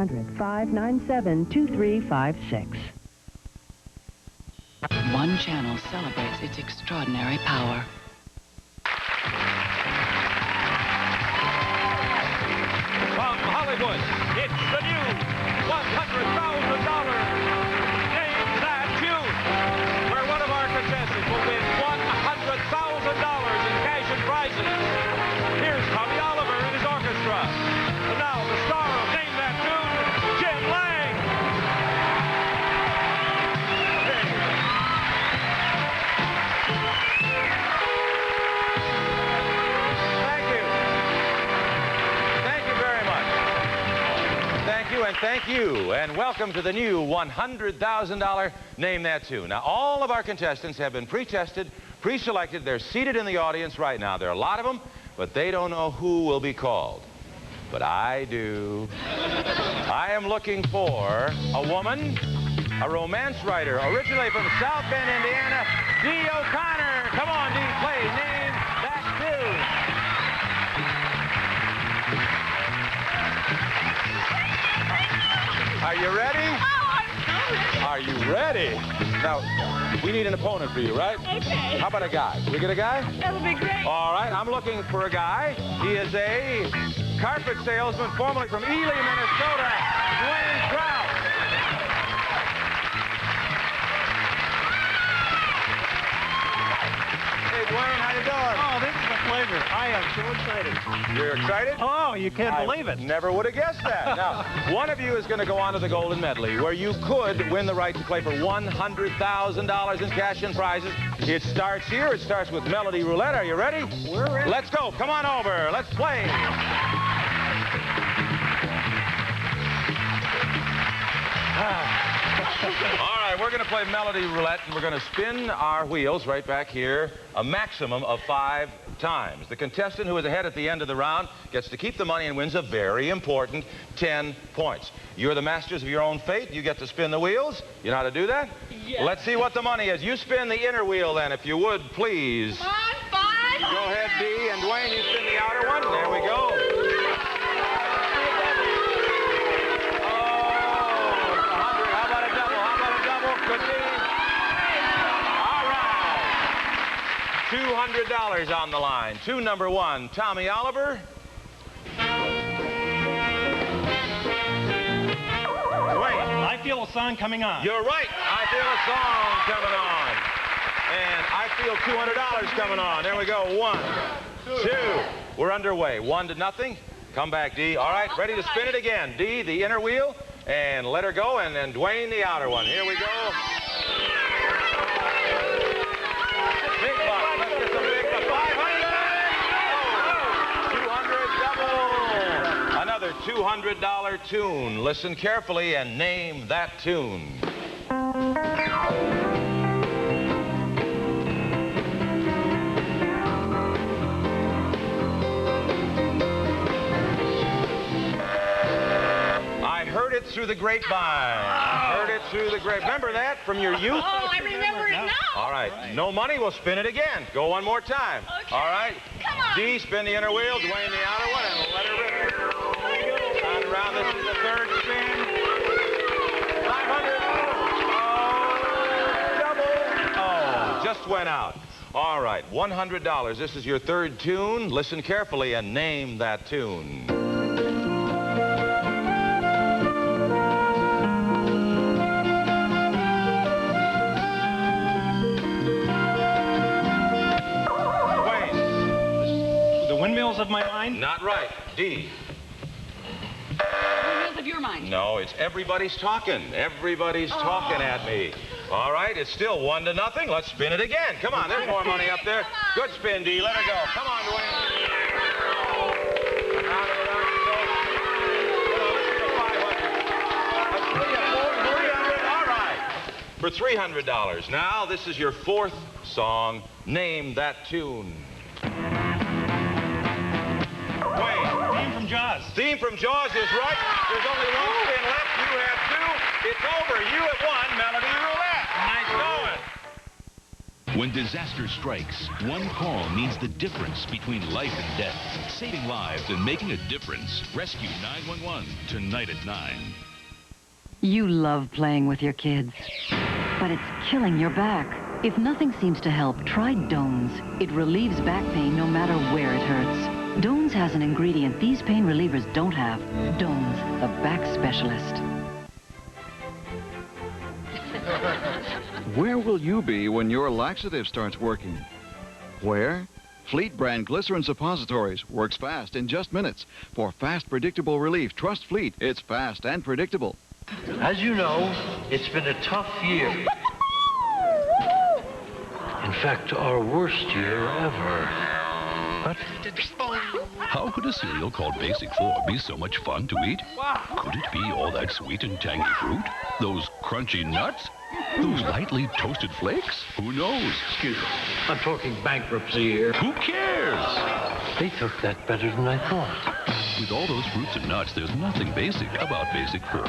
1-800-597-2356. One channel celebrates its extraordinary power. From Hollywood, it's the new $100,000 Name That Tune, where one of our contestants will win $100,000 in cash and prizes. Here's Tommy Oliver and his orchestra. And now the star of Name That Tune, Jim Lange. Thank you. Thank you very much. Thank you, and thank you, and welcome to the new $100,000 Name That Tune. Now, all of our contestants have been pre-tested, pre-selected. They're seated in the audience right now. There are a lot of them, but they don't know who will be called. But I do. I am looking for a woman, a romance writer, originally from South Bend, Indiana, Dee O'Connor. Come on, Dee, play Name That Tune. Are you ready? Oh, I'm so ready. Are you ready? Now, we need an opponent for you, right? Okay. How about a guy? Can we get a guy? That would be great. All right, I'm looking for a guy. He is a carpet salesman, formerly from Ely, Minnesota, Dwayne Trout. Hey, Dwayne, how you doing? Oh, this is a pleasure. I am so excited. You're excited? Oh, you can't believe it. Never would have guessed that. Now, one of you is going to go on to the Golden Medley, where you could win the right to play for $100,000 in cash and prizes. It starts here. It starts with Melody Roulette. Are you ready? We're ready. Let's go. Come on over. Let's play. All right, we're going to play Melody Roulette, and we're going to spin our wheels right back here a maximum of 5 times. The contestant who is ahead at the end of the round gets to keep the money and wins a very important 10 points. You're the masters of your own fate. You get to spin the wheels. You know how to do that? Yes. Let's see what the money is. You spin the inner wheel, then, if you would, please. Come on, 5. Go ahead, Dee, and Dwayne, you spin the outer one. There we go. $200 on the line. Tune number 1, Tommy Oliver. Wait. I feel a song coming on. You're right. I feel a song coming on. And I feel $200 coming on. There we go. 1, 2. We're underway. 1-0. Come back, Dee. All right, ready to spin it again. Dee, the inner wheel, and let her go, and then Dwayne, the outer one. Here we go. Big buck. Let's get some big buck. 500. Oh, 200 double. Another $200 tune. Listen carefully and name that tune. I heard it through the grapevine. I heard it through the grapevine. Remember that from your youth? Oh, I remember it now. All right. No money, we'll spin it again. Go one more time. Okay. All right. Come on. Dee, spin the inner wheel. Dwayne, the outer one, and let her rip. Round and round. This is the third spin. 500. Oh, double. Oh, just went out. All right. $100. This is your third tune. Listen carefully and name that tune. Windmills of my mind? Not right. Dee. Windmills of your mind. No, it's everybody's talking. Everybody's talking at me. All right, it's still 1-0. Let's spin it again. Come on, there's more money up there. Good spin, Dee. Let her go. Come on, Dwayne. Around and around you go. This is a 500. A 300. For $300. Now, this is your fourth song. Name that tune. Theme from Jaws. Theme from Jaws is right. There's only one spin left. You have 2. It's over. You have won Melody Roulette. Nice going. When disaster strikes, one call means the difference between life and death. Saving lives and making a difference. Rescue 911 tonight at 9. You love playing with your kids, but it's killing your back. If nothing seems to help, try Dones. It relieves back pain no matter where it hurts. Dones has an ingredient these pain relievers don't have. Dones, the back specialist. Where will you be when your laxative starts working? Where? Fleet brand glycerin suppositories works fast in just minutes. For fast, predictable relief, trust Fleet. It's fast and predictable. As you know, it's been a tough year. In fact, our worst year ever. But How could a cereal called Basic 4 be so much fun to eat? Could it be all that sweet and tangy fruit? Those crunchy nuts? Those lightly toasted flakes? Who knows? excuse me, I'm talking bankruptcy here. Who cares? They took that better than I thought. With all those fruits and nuts, there's nothing basic about Basic 4.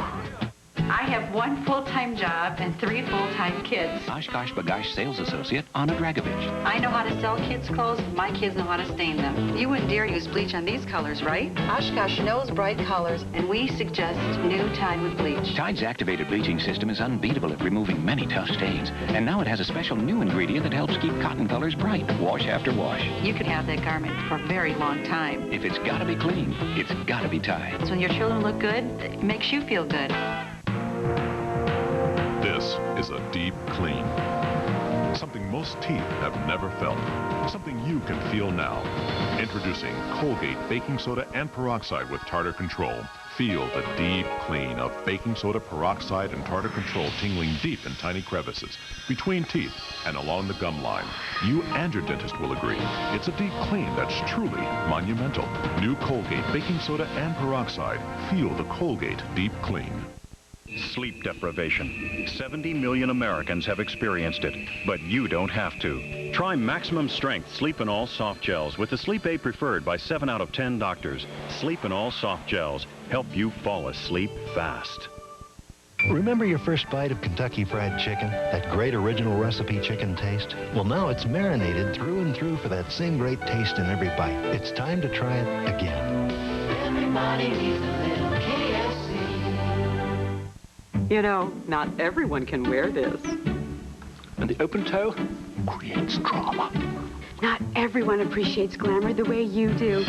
I have one full-time job and 3 full-time kids. Oshkosh Bagosh sales associate, Anna Dragovich. I know how to sell kids' clothes. My kids know how to stain them. You wouldn't dare use bleach on these colors, right? Oshkosh knows bright colors, and we suggest new Tide with bleach. Tide's activated bleaching system is unbeatable at removing many tough stains. And now it has a special new ingredient that helps keep cotton colors bright, wash after wash. You could have that garment for a very long time. If it's gotta be clean, it's gotta be Tide. So when your children look good, it makes you feel good. This is a deep clean. Something most teeth have never felt. Something you can feel now. Introducing Colgate Baking Soda and Peroxide with Tartar Control. Feel the deep clean of baking soda, peroxide, and tartar control tingling deep in tiny crevices, between teeth, and along the gum line. You and your dentist will agree. It's a deep clean that's truly monumental. New Colgate Baking Soda and Peroxide. Feel the Colgate Deep Clean. Sleep deprivation. 70 million Americans have experienced it, but you don't have to. Try Maximum Strength Sleep in All Soft Gels with the sleep aid preferred by 7 out of 10 doctors. Sleep in All Soft Gels help you fall asleep fast. Remember your first bite of Kentucky Fried Chicken? That great original recipe chicken taste? Well, now it's marinated through and through for that same great taste in every bite. It's time to try it again. Everybody needs a little KFC. You know, not everyone can wear this. And the open toe creates drama. Not everyone appreciates glamour the way you do.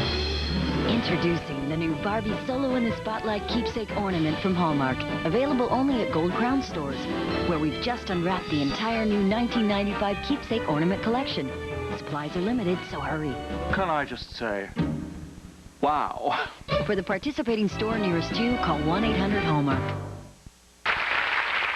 Introducing the new Barbie Solo in the Spotlight keepsake ornament from Hallmark. Available only at Gold Crown stores, where we've just unwrapped the entire new 1995 keepsake ornament collection. Supplies are limited, so hurry. Can I just say, wow. For the participating store nearest you, call 1-800-HALLMARK.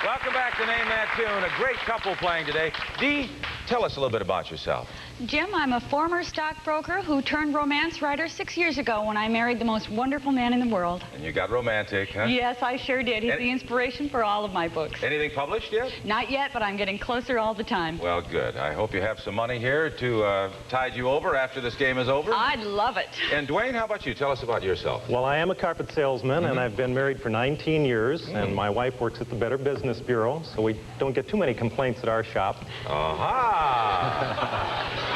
Welcome back to Name That Tune. A great couple playing today. Dee, tell us a little bit about yourself. Jim, I'm a former stockbroker who turned romance writer 6 years ago when I married the most wonderful man in the world. And you got romantic, huh? Yes, I sure did. He's the inspiration for all of my books. Anything published yet? Not yet, but I'm getting closer all the time. Well, good. I hope you have some money here to tide you over after this game is over. I'd love it. And Dwayne, how about you? Tell us about yourself. Well, I am a carpet salesman, and I've been married for 19 years, and my wife works at the Better Business Bureau, so we don't get too many complaints at our shop. Aha!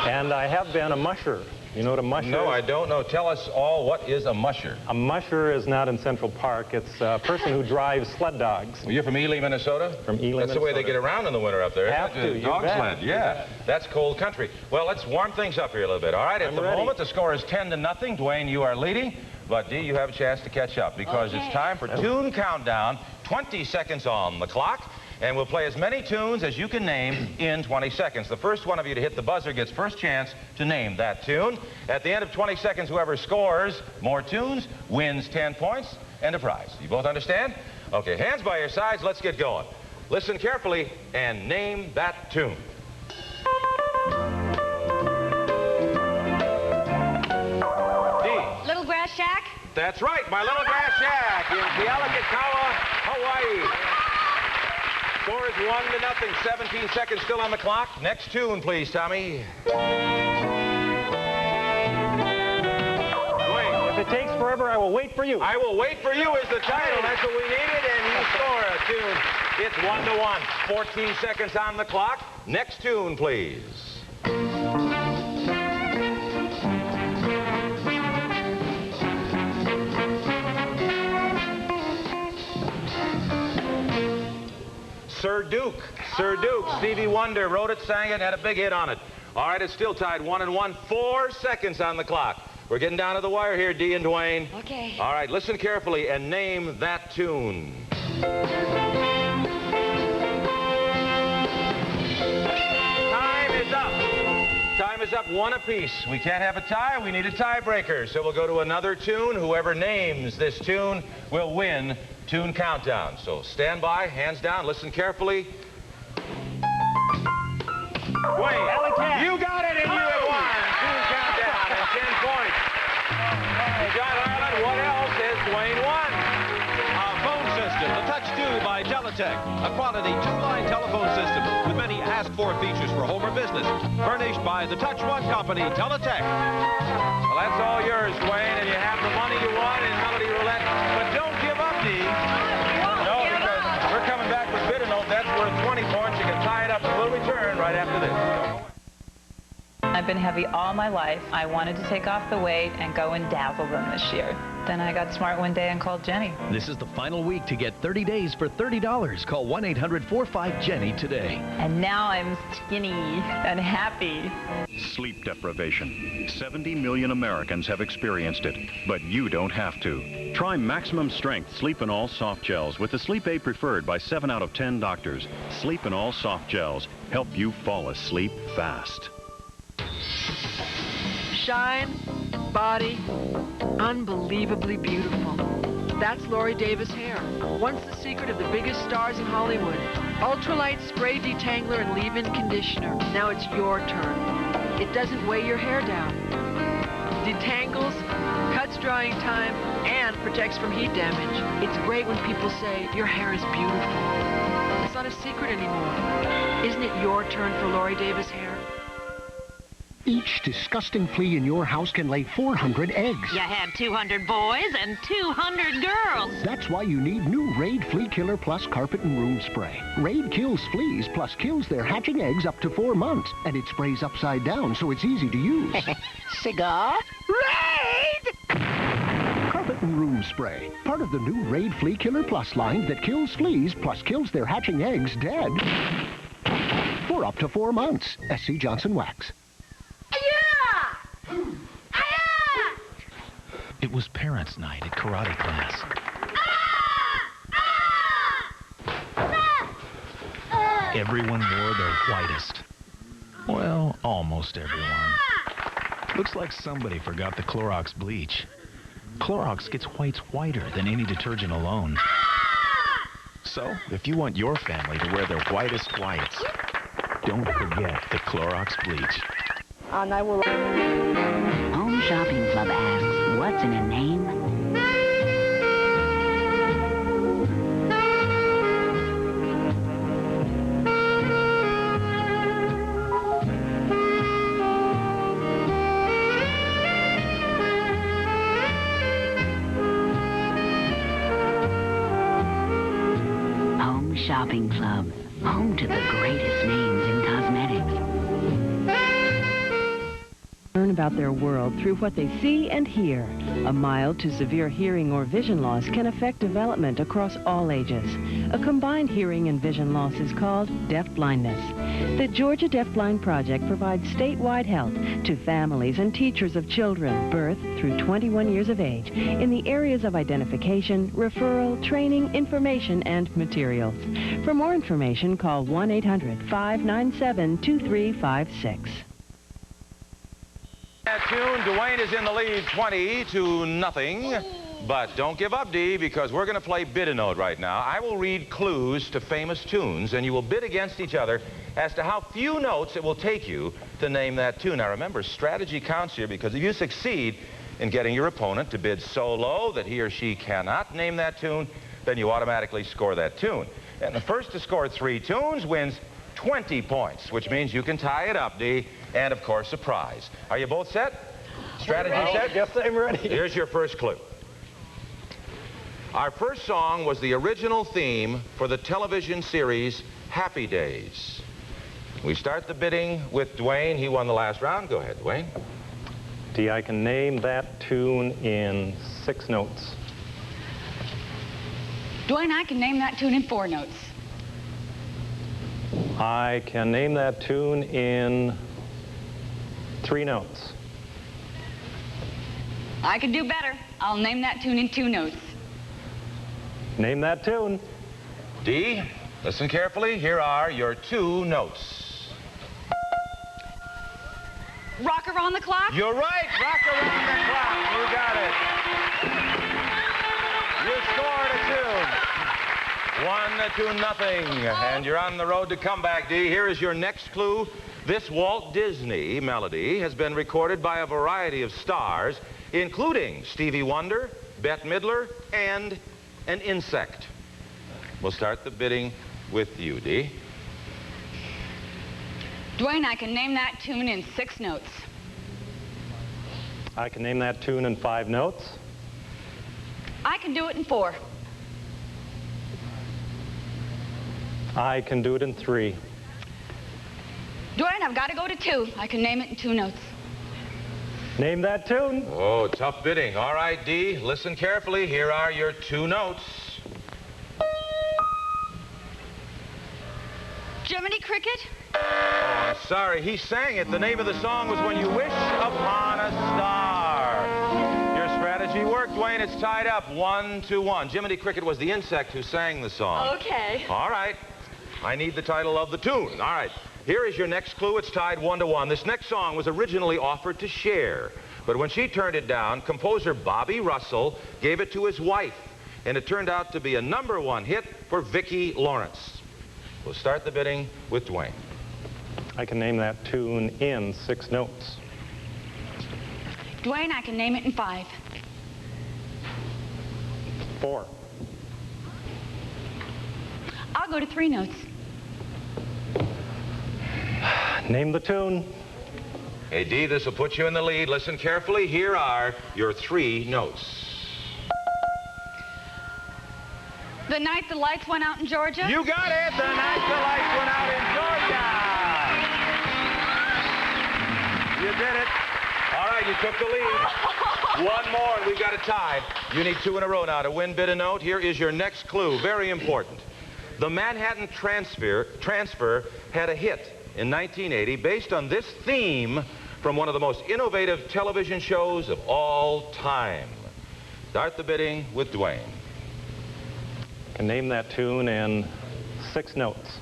And I have been a musher. You know what a musher is? No, I don't know. Tell us all, what is a musher? A musher is not in Central Park. It's a person who drives sled dogs. Well, you're from Ely, Minnesota? From Ely, Minnesota. That's the way they get around in the winter up there. Have to, Dog sled, yeah. That's cold country. Well, let's warm things up here a little bit, all right? At the moment, the score is 10-0. Dwayne, you are leading. But, Dee, you have a chance to catch up because it's time for Tune Countdown. 20 seconds on the clock. And we'll play as many tunes as you can name in 20 seconds. The first one of you to hit the buzzer gets first chance to name that tune. At the end of 20 seconds, whoever scores more tunes wins 10 points and a prize. You both understand? Okay, hands by your sides. Let's get going. Listen carefully and name that tune. Dee. Little Grass Shack? That's right, My Little Grass Shack in Kealakekauwa, Hawaii. Score is 1-0. 17 seconds still on the clock. Next tune, please, Tommy. If it takes forever. forever. I will wait for you. I Will Wait for You is the title. That's what we needed, and you score a tune. It's 1-1. 14 seconds on the clock. Next tune, please. Sir Duke. Sir Duke. Stevie Wonder wrote it, sang it, had a big hit on it. All right, it's still tied 1-1. 4 seconds on the clock. We're getting down to the wire here, Dee and Dwayne. Okay. All right, listen carefully and name that tune. Time is up. Time is up, 1 apiece. We can't have a tie. We need a tiebreaker. So we'll go to another tune. Whoever names this tune will win Tune Countdown. So stand by, hands down, listen carefully. Wait, you got it and you have won. Tune Countdown and 10 points. John Ireland, what else has Dwayne won? Our phone system, the Touch 2 by Teletech. A quality 2-line telephone system with many asked-for features for home or business. Furnished by the Touch 1 company, Teletech. Well, that's all yours, Dwayne, and you have the money you won in Melody Roulette. But don't give up, Dee. No, because we're coming back with bid a note. That's worth 20 points. You can tie it up, and we'll return right after this. I've been heavy all my life. I wanted to take off the weight and go and dazzle them this year. Then I got smart one day and called Jenny. This is the final week to get 30 days for $30. Call 1-800-45-JENNY today. And now I'm skinny and happy. Sleep deprivation. 70 million Americans have experienced it, but you don't have to. Try Maximum Strength Sleep and All Soft Gels with the Sleep Aid preferred by 7 out of 10 doctors. Sleep and All Soft Gels help you fall asleep fast. Shine, body, unbelievably beautiful. That's Lori Davis hair. Once the secret of the biggest stars in Hollywood. Ultralight spray detangler and leave-in conditioner. Now it's your turn. It doesn't weigh your hair down. Detangles, cuts drying time, and protects from heat damage. It's great when people say your hair is beautiful. It's not a secret anymore. Isn't it your turn for Lori Davis hair? Each disgusting flea in your house can lay 400 eggs. You have 200 boys and 200 girls. That's why you need new Raid Flea Killer Plus Carpet and Room Spray. Raid kills fleas plus kills their hatching eggs up to 4 months. And it sprays upside down so it's easy to use. Cigar? Raid! Carpet and Room Spray. Part of the new Raid Flea Killer Plus line that kills fleas plus kills their hatching eggs dead. For up to 4 months. SC Johnson Wax. It was parents' night at karate class. Everyone wore their whitest. Well, almost everyone. Looks like somebody forgot the Clorox bleach. Clorox gets whites whiter than any detergent alone. So, if you want your family to wear their whitest whites, don't forget the Clorox bleach. And I will... Home Shopping Club asks, what's in a name? Home Shopping Club, home to the greatest names in cosmetics. Learn about their world through what they see and hear. A mild to severe hearing or vision loss can affect development across all ages. A combined hearing and vision loss is called deafblindness. The Georgia Deafblind Project provides statewide help to families and teachers of children birth through 21 years of age in the areas of identification, referral, training, information, and materials. For more information, call 1-800-597-2356. That tune, Dwayne is in the lead 20-0. But don't give up, Dee, because we're going to play bid a note right now. I will read clues to famous tunes, and you will bid against each other as to how few notes it will take you to name that tune. Now, remember, strategy counts here, because if you succeed in getting your opponent to bid so low that he or she cannot name that tune, then you automatically score that tune. And the first to score 3 tunes wins 20 points, which means you can tie it up, Dee, and, of course, a prize. Are you both set? Strategy set? Yes, I'm ready. Here's your first clue. Our first song was the original theme for the television series Happy Days. We start the bidding with Dwayne. He won the last round. Go ahead, Dwayne. Dee, I can name that tune in 6 notes. Dwayne, I can name that tune in 4 notes. I can name that tune in 3 notes. I can do better. I'll name that tune in 2 notes. Name that tune. Dee, listen carefully. Here are your 2 notes. Rock Around the Clock? You're right. Rock Around the Clock. You got it. You scored a tune. 1-0, and you're on the road to comeback, Dee. Here is your next clue. This Walt Disney melody has been recorded by a variety of stars, including Stevie Wonder, Bette Midler, and an insect. We'll start the bidding with you, Dee. Dwayne, I can name that tune in 6 notes. I can name that tune in 5 notes. I can do it in 4. I can do it in 3. Dwayne, I've got to go to 2. I can name it in 2 notes. Name that tune. Oh, tough bidding. All right, Dee, listen carefully. Here are your 2 notes. Jiminy Cricket? Oh, I'm sorry. He sang it. The name of the song was When You Wish Upon a Star. Your strategy worked, Dwayne. It's tied up 1-1. Jiminy Cricket was the insect who sang the song. Okay. All right. I need the title of the tune. All right. Here is your next clue. It's tied 1-1. This next song was originally offered to Cher, but when she turned it down, composer Bobby Russell gave it to his wife, and it turned out to be a #1 hit for Vicki Lawrence. We'll start the bidding with Dwayne. I can name that tune in 6 notes. Dwayne, I can name it in 5. 4. I'll go to 3 notes. Name the tune. Hey, Dee, this will put you in the lead. Listen carefully. Here are your 3 notes. The Night the Lights Went Out in Georgia? You got it! The Night the Lights Went Out in Georgia! You did it. All right, you took the lead. 1 more, and we've got a tie. You need 2 in a row now to win bid a note. Here is your next clue. Very important. The Manhattan Transfer had a hit in 1980 based on this theme from one of the most innovative television shows of all time. Start the bidding with Dwayne. I can name that tune in 6 notes.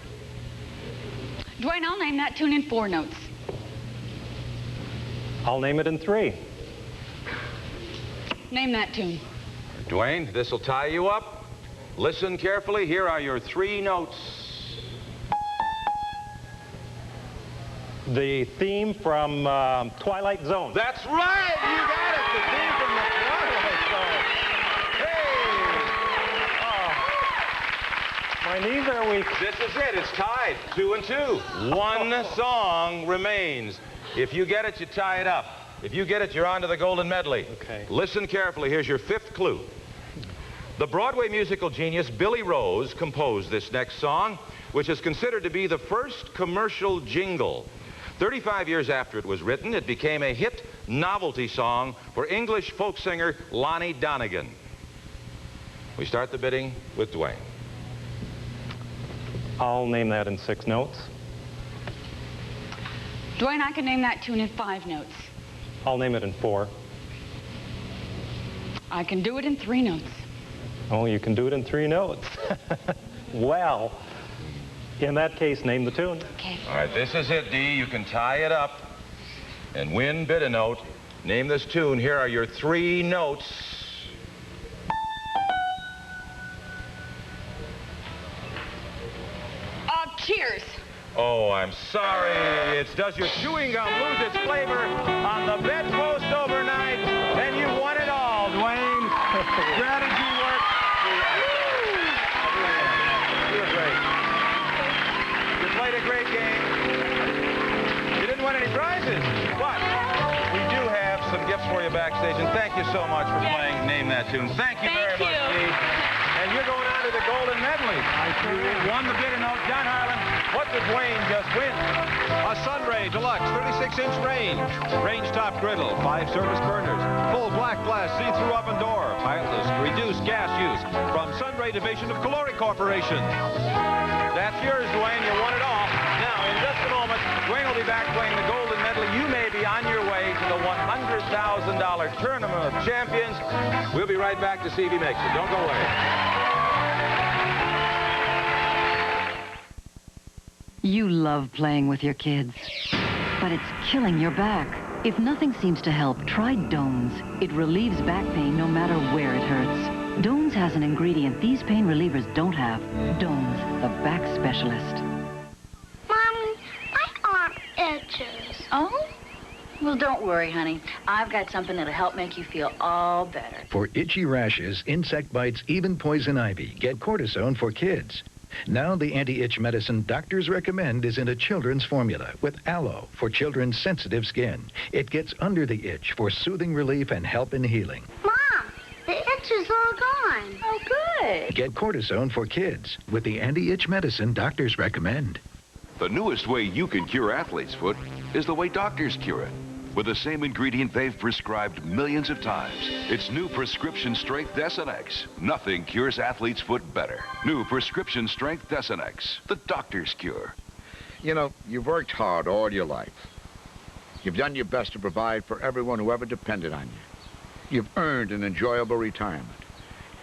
Dwayne, I'll name that tune in 4 notes. I'll name it in 3. Name that tune. Dwayne, this will tie you up. Listen carefully. Here are your 3 notes. The theme from Twilight Zone. That's right! You got it! The theme from the Twilight Zone. Hey! Oh. My knees are weak. This is it. It's tied. 2-2. 1 song remains. If you get it, you tie it up. If you get it, you're on to the golden medley. Okay. Listen carefully. Here's your 5th clue. The Broadway musical genius Billy Rose composed this next song, which is considered to be the first commercial jingle. 35 years after it was written, it became a hit novelty song for English folk singer Lonnie Donegan. We start the bidding with Dwayne. I'll name that in 6 notes. Dwayne, I can name that tune in 5 notes. I'll name it in 4. I can do it in 3 notes. Oh, you can do it in 3 notes. Well, in that case, name the tune. Okay. All right, this is it, Dee. You can tie it up and win bid a note. Name this tune. Here are your 3 notes. Cheers. Oh, I'm sorry. It's Does Your Chewing Gum Lose Its Flavor on the bedpost overnight? And you won it all, Dwayne. Strategy work. You were great. You played a great game. You didn't win any prizes, but we do have some gifts for you backstage, and thank you so much for playing Name That Tune. Thank you very much, Dee. family. You won the bid and note. John Harlan, what did Dwayne just win? A Sunray Deluxe 36-inch range. Range top griddle, 5 service burners, full black glass see-through oven door, pilotless, reduced gas use from Sunray Division of Caloric Corporation. That's yours, Dwayne. You won it all. Now, in just a moment, Dwayne will be back playing the Golden Medley. You may be on your way to the $100,000 Tournament of Champions. We'll be right back to see if he makes it. Don't go away. You love playing with your kids, but it's killing your back. If nothing seems to help, try Dones. It relieves back pain no matter where it hurts. Dones has an ingredient these pain relievers don't have. Dones, the back specialist. Mommy, my arm itches. Oh? Well, don't worry, honey. I've got something that'll help make you feel all better. For itchy rashes, insect bites, even poison ivy, get cortisone for kids. Now the anti-itch medicine doctors recommend is in a children's formula with aloe for children's sensitive skin. It gets under the itch for soothing relief and help in healing. Mom, the itch is all gone. Oh, good. Get cortisone for kids with the anti-itch medicine doctors recommend. The newest way you can cure athlete's foot is the way doctors cure it. With the same ingredient they've prescribed millions of times. It's new prescription strength Desonex. Nothing cures athlete's foot better. New prescription strength Desonex, the doctor's cure. You know, you've worked hard all your life. You've done your best to provide for everyone who ever depended on you. You've earned an enjoyable retirement.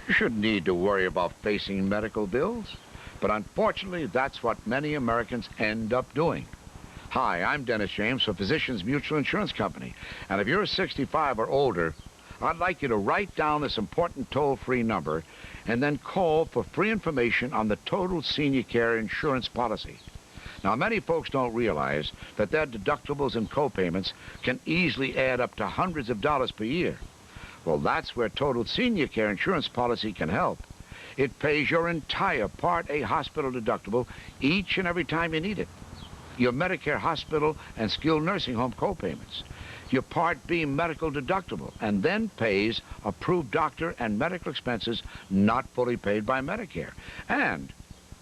You shouldn't need to worry about facing medical bills. But unfortunately, that's what many Americans end up doing. Hi, I'm Dennis James for Physicians Mutual Insurance Company. And if you're 65 or older, I'd like you to write down this important toll-free number and then call for free information on the Total Senior Care Insurance Policy. Now, many folks don't realize that their deductibles and co-payments can easily add up to hundreds of dollars per year. Well, that's where Total Senior Care Insurance Policy can help. It pays your entire Part A hospital deductible each and every time you need it. Your Medicare hospital and skilled nursing home co-payments, your Part B medical deductible, and then pays approved doctor and medical expenses not fully paid by Medicare. And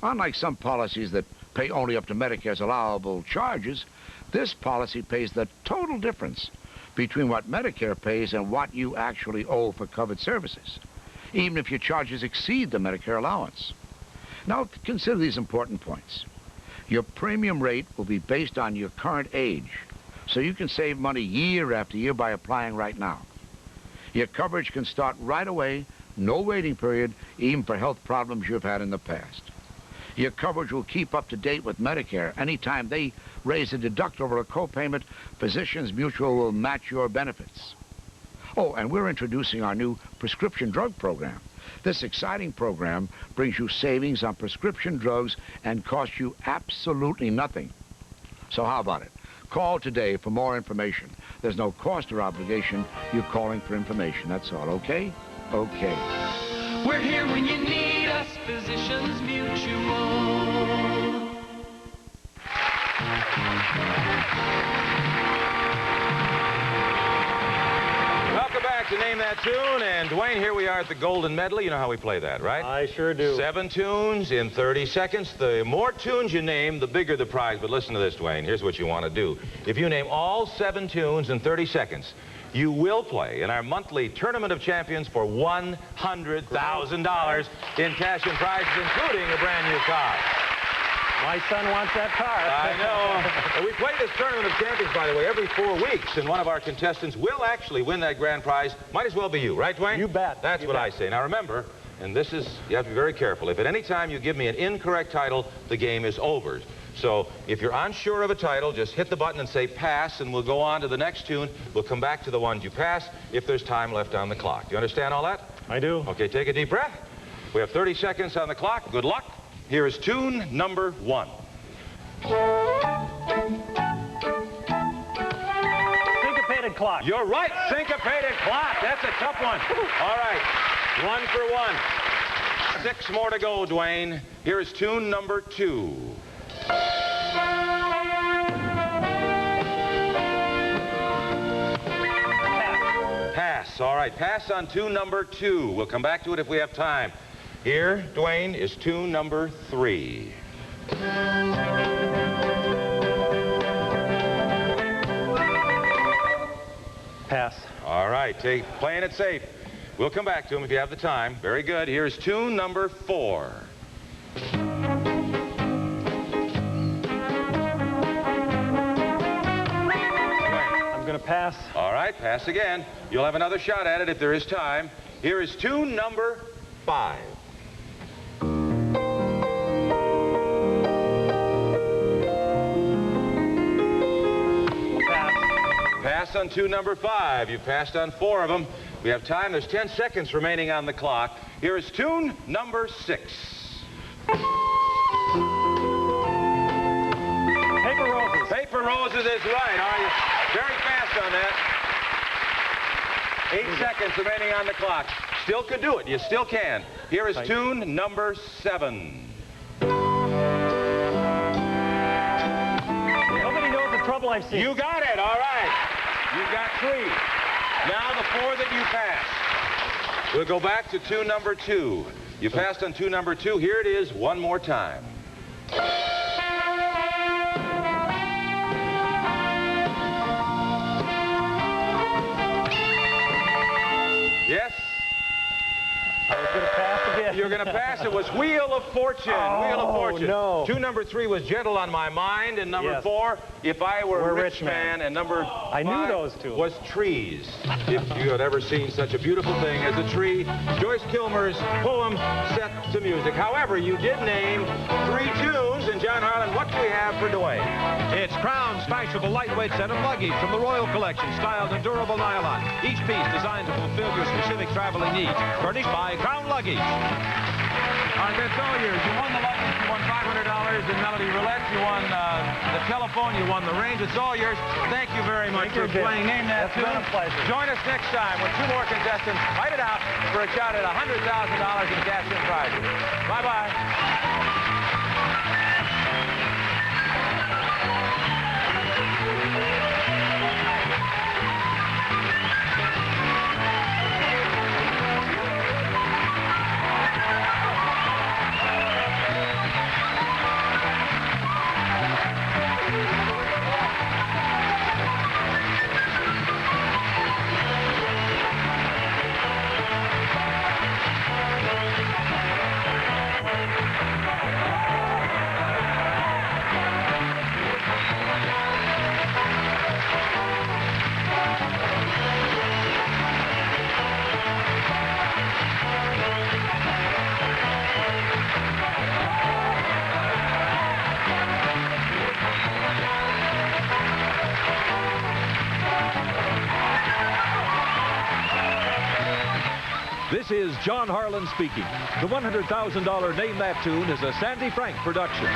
unlike some policies that pay only up to Medicare's allowable charges, this policy pays the total difference between what Medicare pays and what you actually owe for covered services, even if your charges exceed the Medicare allowance. Now, consider these important points. Your premium rate will be based on your current age, so you can save money year after year by applying right now. Your coverage can start right away, no waiting period, even for health problems you've had in the past. Your coverage will keep up to date with Medicare. Anytime they raise a deductible or a co-payment, Physicians Mutual will match your benefits. Oh, and we're introducing our new prescription drug program. This exciting program brings you savings on prescription drugs and costs you absolutely nothing. So how about it? Call today for more information. There's no cost or obligation. You're calling for information. That's all, okay? Okay. We're here when you need us, Physicians Mutual. Welcome back to Name That Tune. And Dwayne, here we are at the Golden Medley. You know how we play that, right? I sure do. 7 tunes in 30 seconds. The more tunes you name, the bigger the prize. But listen to this, Dwayne. Here's what you want to do. If you name all 7 tunes in 30 seconds, you will play in our monthly Tournament of Champions for $100,000 in cash and prizes, including a brand new car. My son wants that car. I know. We play this Tournament of Champions, by the way, every 4 weeks, and one of our contestants will actually win that grand prize. Might as well be you, right, Dwayne? You bet. That's what I say. Now, remember, and this is, you have to be very careful. If at any time you give me an incorrect title, the game is over. So if you're unsure of a title, just hit the button and say pass, and we'll go on to the next tune. We'll come back to the ones you pass if there's time left on the clock. Do you understand all that? I do. Okay, take a deep breath. We have 30 seconds on the clock. Good luck. Here is tune number 1. Syncopated clock. You're right. Syncopated clock. That's a tough one. All right. 1 for 1. 6 more to go, Dwayne. Here is tune number 2. Pass. All right. Pass on tune number 2. We'll come back to it if we have time. Here, Dwayne, is tune number 3. Pass. All right, playing it safe. We'll come back to him if you have the time. Very good. Here's tune number 4. I'm going to pass. All right, pass again. You'll have another shot at it if there is time. Here is tune number 5. Pass on tune number 5. You've passed on 4 of them. We have time. There's 10 seconds remaining on the clock. Here is tune number 6. Paper Roses. Paper Roses is right. Are you very fast on that? 8 seconds remaining on the clock. Still could do it. You still can. Here is tune number 7. Nobody knows the trouble I've seen. You got it. All right. You got 3. Now the 4 that you passed. We'll go back to tune number 2. You passed on tune number 2. Here it is one more time. Yes? I was going to pass again. You're going to pass. It was Wheel of Fortune. Oh, Wheel of Fortune. No. Tune number 3 was Gentle on My Mind, and number 4, If I Were a Rich Man, and number 5 I knew those two. Was Trees. If you had ever seen such a beautiful thing as a tree, Joyce Kilmer's poem set to music. However, you did name 3 tunes, and John Harlan, what do we have for Dwayne? It's Crown's fashionable lightweight set of luggage from the Royal Collection, styled in durable nylon. Each piece designed to fulfill your specific traveling needs. Furnished by Crown Luggage. All right, that's all yours. You won the luggage. You won $500 in Melody Roulette. You won the telephone. You won the range. It's all yours. Thank you very much for playing Name That Tune. That's been a pleasure. Join us next time when 2 more contestants fight it out for a shot at $100,000 in cash-in prizes. Bye-bye. This is John Harlan speaking. The $100,000 Name That Tune is a Sandy Frank production.